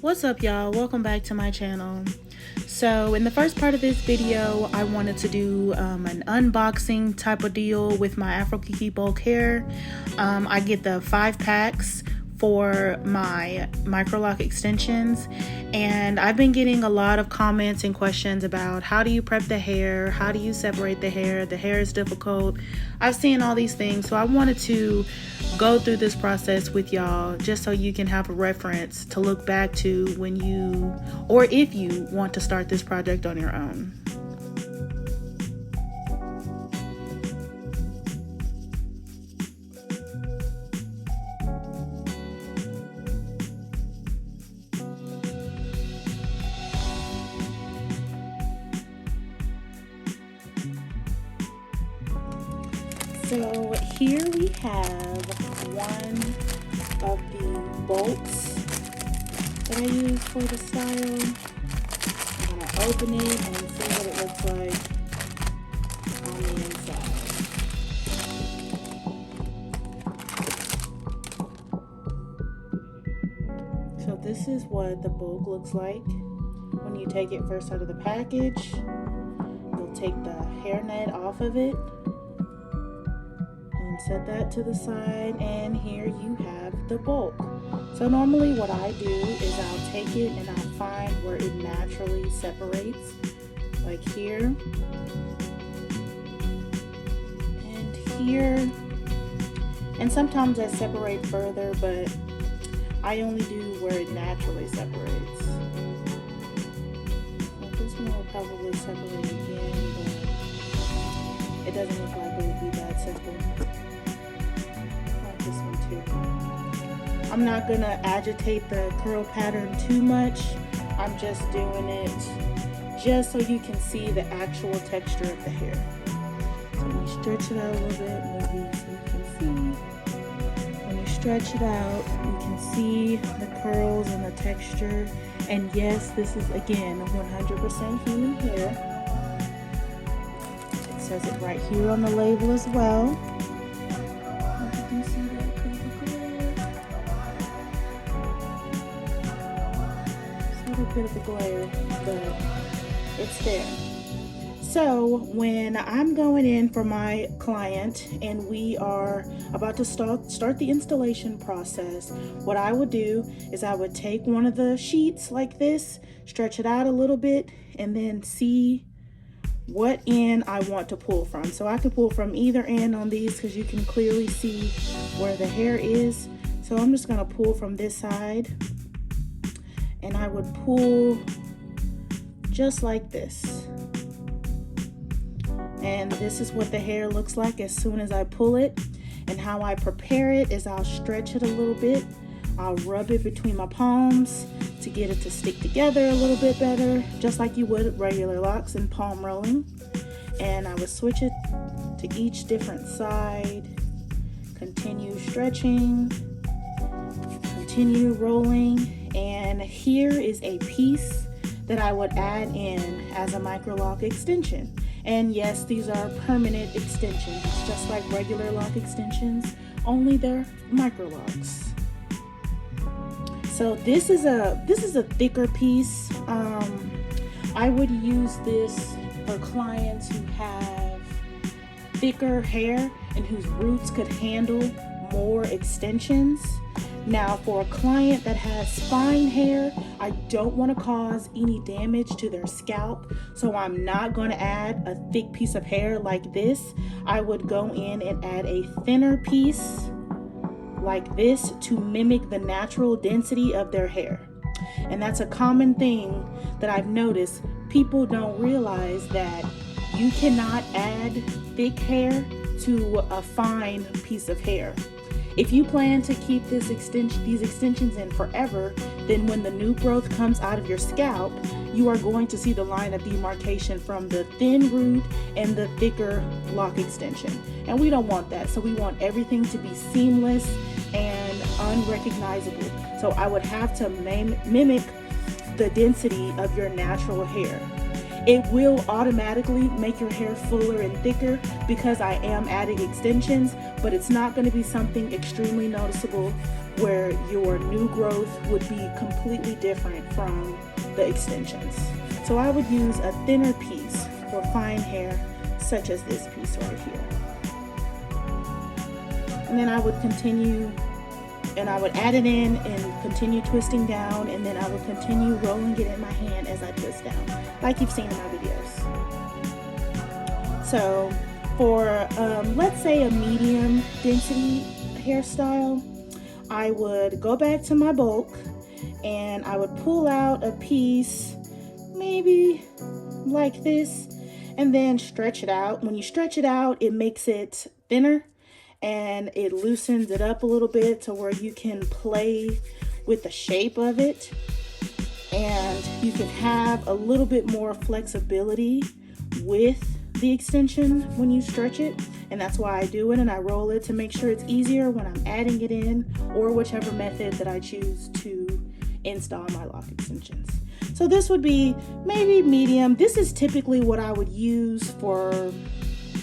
What's up, y'all? Welcome back to my channel. So in the first part of this video, I wanted to do an unboxing type of deal with my Afro Kiki bulk hair. I get the 5 packs for my Microloc extensions, and I've been getting a lot of comments and questions about how do you prep the hair, how do you separate the hair is difficult. I've seen all these things, so I wanted to go through this process with y'all just so you can have a reference to look back to when you, or if you want to start this project on your own. So here we have one of the bolts that I use for the style. I'm going to open it and see what it looks like on the inside. So this is what the bolt looks like when you take it first out of the package. You'll take the hairnet off of it. Set that to the side, and here you have the bulk. So normally what I do is I'll take it and I'll find where it naturally separates, like here and here, and sometimes I separate further, but I only do where it naturally separates. So this one will probably separate again, but it doesn't look like it would be that simple. This one too. I'm not gonna agitate the curl pattern too much. I'm just doing it just so you can see the actual texture of the hair. So we stretch it out a little bit, maybe so you can see. When you stretch it out, you can see the curls and the texture. And yes, this is again 100% human hair. It says it right here on the label as well. Bit of a glare, but it's there. So when I'm going in for my client and we are about to start the installation process, what I would do is I would take one of the sheets like this, stretch it out a little bit, and then see what end I want to pull from. So I can pull from either end on these because you can clearly see where the hair is. So I'm just going to pull from this side. And I would pull just like this. And this is what the hair looks like as soon as I pull it. And how I prepare it is I'll stretch it a little bit. I'll rub it between my palms to get it to stick together a little bit better, just like you would regular locks and palm rolling. And I would switch it to each different side, continue stretching, continue rolling. And here is a piece that I would add in as a Microloc extension. And yes, these are permanent extensions, just like regular lock extensions, only they're Microlocs. So this is a thicker piece. I would use this for clients who have thicker hair and whose roots could handle more extensions. Now for a client that has fine hair, I don't want to cause any damage to their scalp, so I'm not going to add a thick piece of hair like this. I would go in and add a thinner piece like this to mimic the natural density of their hair. And that's a common thing that I've noticed. People don't realize that you cannot add thick hair to a fine piece of hair. If you plan to keep these extensions in forever, then when the new growth comes out of your scalp, you are going to see the line of demarcation from the thin root and the thicker lock extension. And we don't want that. So we want everything to be seamless and unrecognizable. So I would have to mimic the density of your natural hair. It will automatically make your hair fuller and thicker because I am adding extensions, but it's not going to be something extremely noticeable where your new growth would be completely different from the extensions. So I would use a thinner piece for fine hair, such as this piece right here. And then I would continue, and I would add it in and continue twisting down, and then I would continue rolling it in my hand as I twist down, like you've seen in my videos. So for, let's say a medium density hairstyle, I would go back to my bulk and I would pull out a piece, maybe like this, and then stretch it out. When you stretch it out, it makes it thinner and it loosens it up a little bit to where you can play with the shape of it, and you can have a little bit more flexibility with the extension when you stretch it. And that's why I do it, and I roll it to make sure it's easier when I'm adding it in, or whichever method that I choose to install my lock extensions. So this would be maybe medium. This is typically what I would use for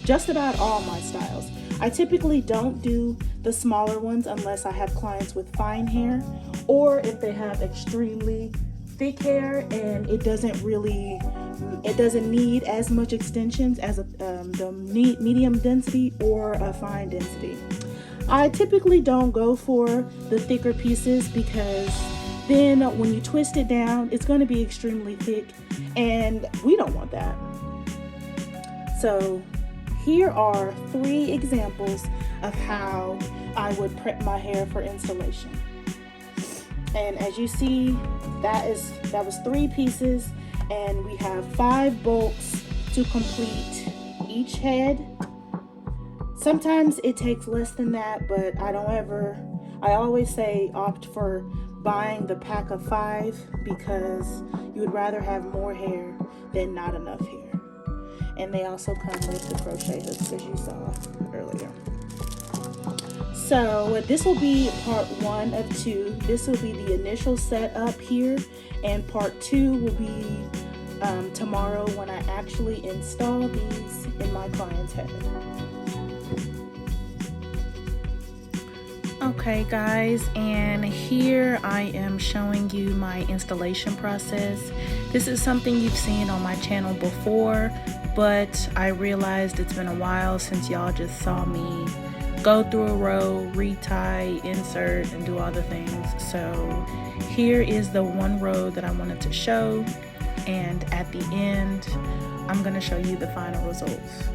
just about all my styles. I typically don't do the smaller ones unless I have clients with fine hair, or if they have extremely thick hair and it doesn't need as much extensions as the medium density or a fine density. I typically don't go for the thicker pieces, because then when you twist it down, it's going to be extremely thick, and we don't want that. So here are 3 examples of how I would prep my hair for installation. And as you see, that was 3 pieces, and we have 5 bolts to complete each head. Sometimes it takes less than that, but I always say opt for buying the pack of 5, because you would rather have more hair than not enough hair. And they also come with the crochet hooks, as you saw earlier. So this will be part 1 of 2. This will be the initial setup here, and part 2 will be tomorrow when I actually install these in my client's head. Okay guys, and here I am showing you my installation process. This is something you've seen on my channel before, but I realized it's been a while since y'all just saw me go through a row, retie, insert, and do all the things. So here is the one row that I wanted to show, and at the end I'm going to show you the final results.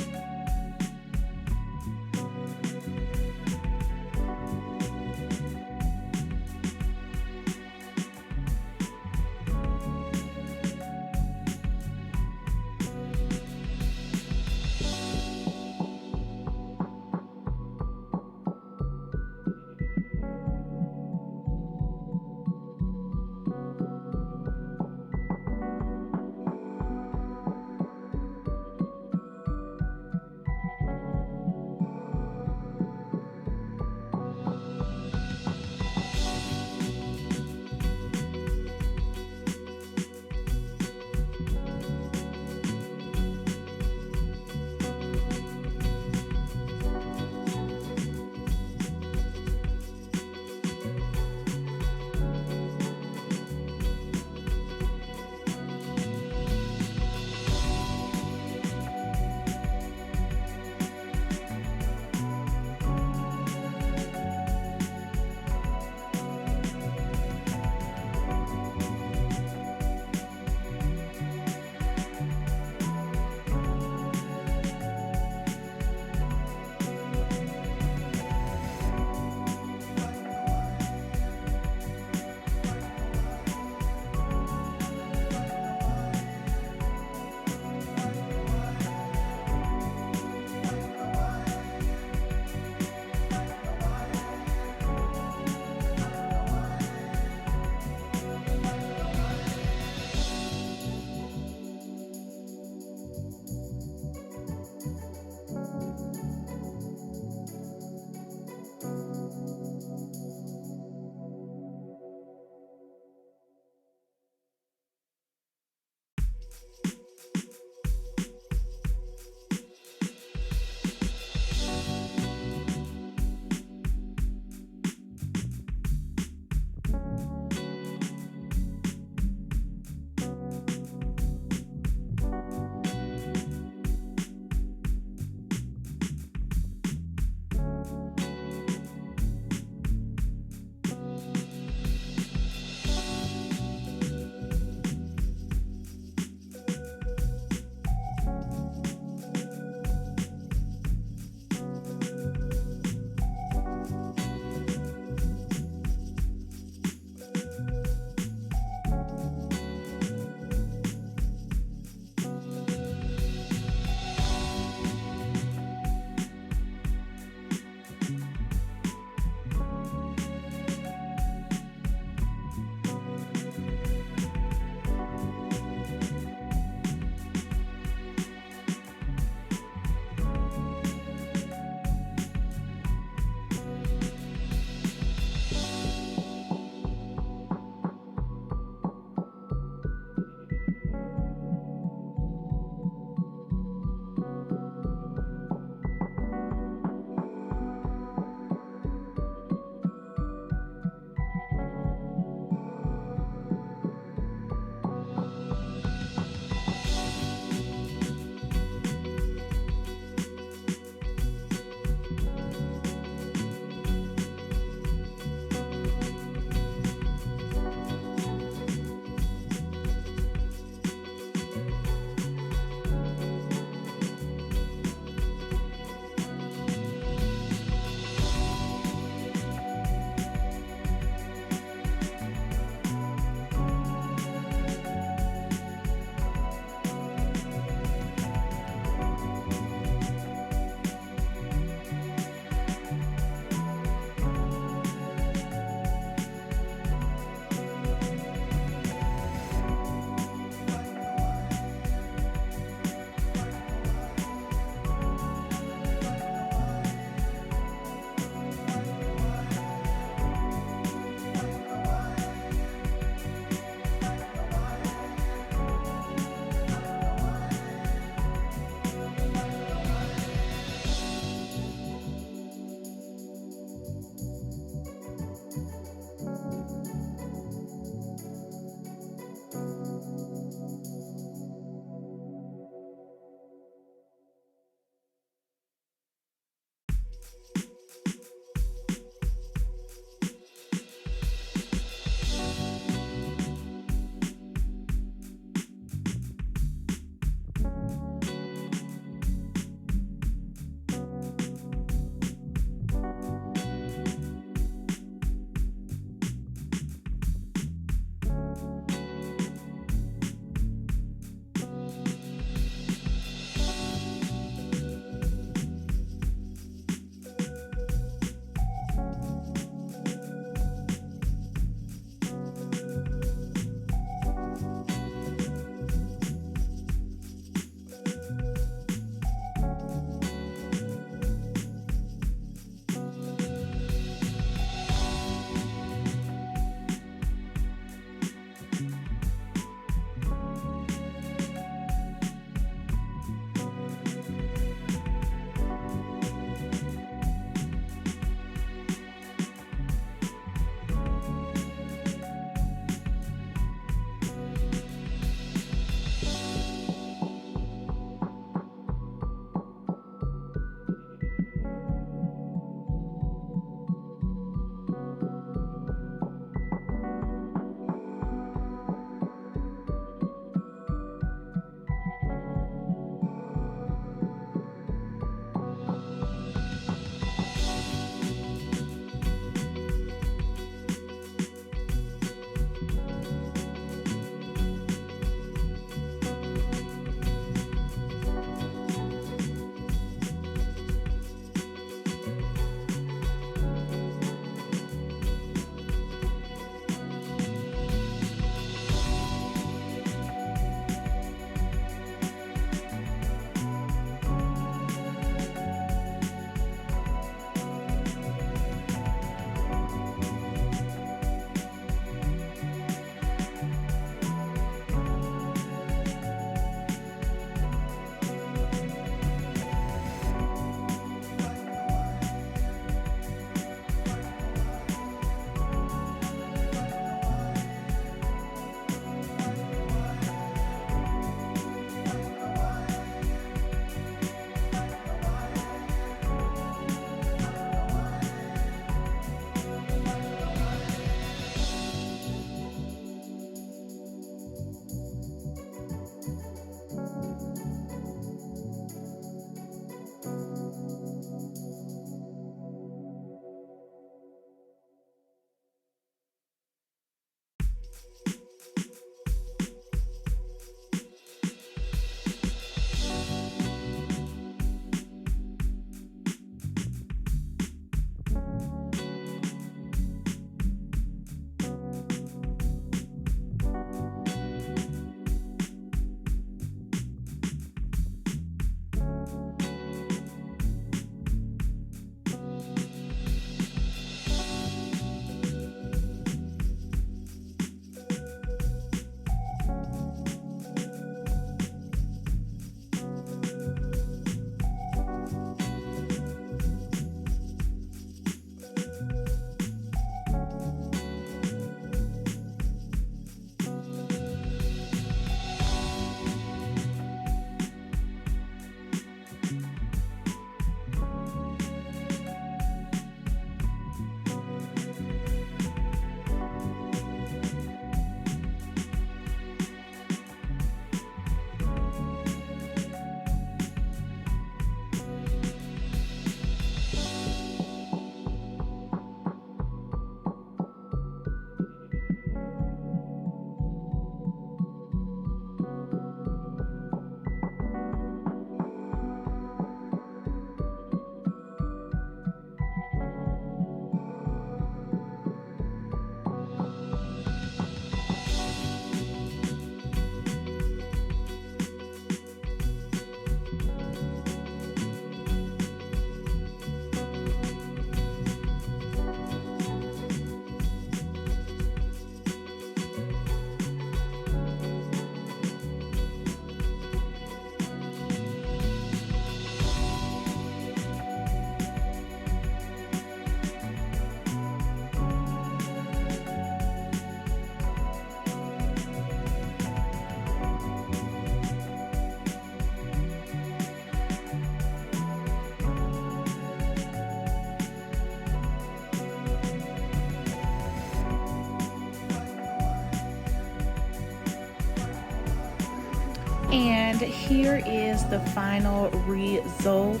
And here is the final result.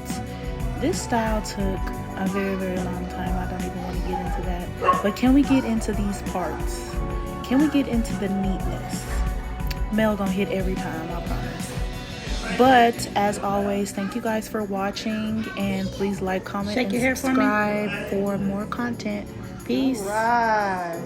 This style took a very long time. I don't even want to get into that. But can we get into these parts? Can we get into the neatness? Mel gonna hit every time, I promise. But as always, thank you guys for watching, and please like, comment, and subscribe for more content. Peace. All right.